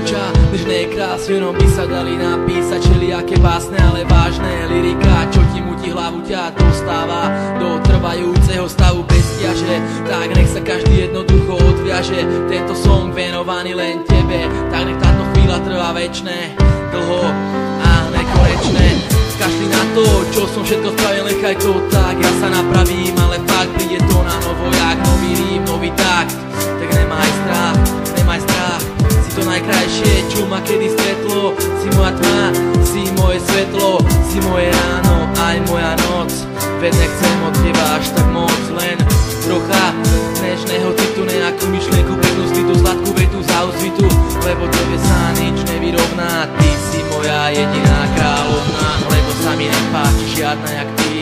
dievča, nežné krásne, jenom by sa dali napísať všelijaké básne, ale vážne lyrika, čo ti mutí hlavu, ťa dostáva do trvajúceho stavu bezťaže. Tak nech sa každý jednoducho odviaže, tento song venovaný len tebe. Tak nech táto chvíľa trvá večné, dlho a nekonečné. Kašli na to, čo som všetko spravil, nechaj to tak, ja sa napravím, ale fakt príde to na novo, jak nový rím, nový takt. Tak nemaj strach, si to najkrajšie, čo ma kedy stretlo. Si moja tma, si moje svetlo, si moje ráno, aj moja noc. Veď nechcem od teba až tak moc, len trocha nežného citu, nejakú myšlienku, peknú slitu, sladkú vetu za osvitu, lebo tebe sa nič nevyrovná. Ty si moja jediná kráľovná, lebo sa mi nepáči žiadna jak ty.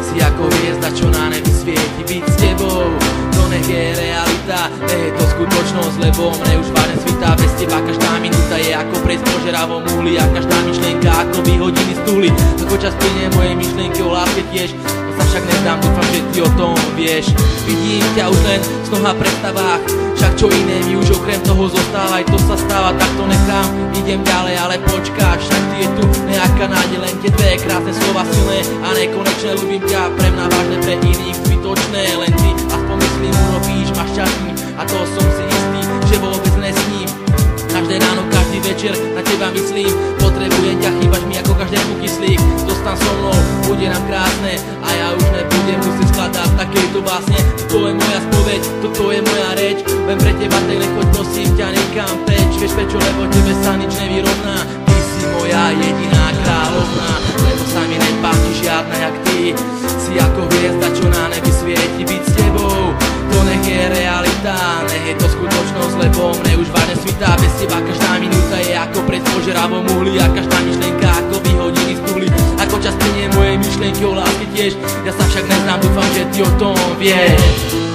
Si ako hviezda, čo na nebi svieti, byť s tebou, to nech je realita, nech je to skutočnosť, lebo mne už vážne svitá. Bez teba každá minúta je ako prejsť po žeravom uhli, a každá myšlienka ako by hodiny z tuhly. Ako čas plynie moje myšlienky o láske tiež, to sa však nezdám, dúfam, že ty o tom vieš. Vidím ťa už len v snoch a predstavách, však čo iné mi už okrem toho zostáva. Aj to sa stáva, tak to nechám, idem ďalej, ale počkáš, však ty je tu nejaká nádej, len tie dve krásne slova silné a nekonečné. Ľúbim ťa, pre mňa vážne, pre iných zbytočné, len ty aspoň myslím urobíš ma šťastným, a to som si istý, že vôbec nesním. Každé ráno, každý večer na teba myslím, potrebujem ťa, chýbaš mi ako každému kyslík. Zostaň so mnou, bude nám krásne a ja už nebudem musieť skladať takejto básne. Toto je moja spoveď, toto je moja reč, len pre teba tej choď, prosím ťa, nekam preč. Vieš prečo, lebo tebe sa nič nevyrovná. Ty si moja jediná kráľovná, lebo sa mi nepáči žiadna jak ty. Si ako hviezda, čo na nebi svieti, byť s tebou, to nech je realita, nech je to skutočnosť, lebo mne už vážne svitá. Bez teba každá minúta je ako pred požeravom uhli, a každá myšlienka ako by hodiny z tuhly. Ako čas plynie moje myšlienky o láske tiež, ja sa však neznám, dúfam, že ty o tom vieš.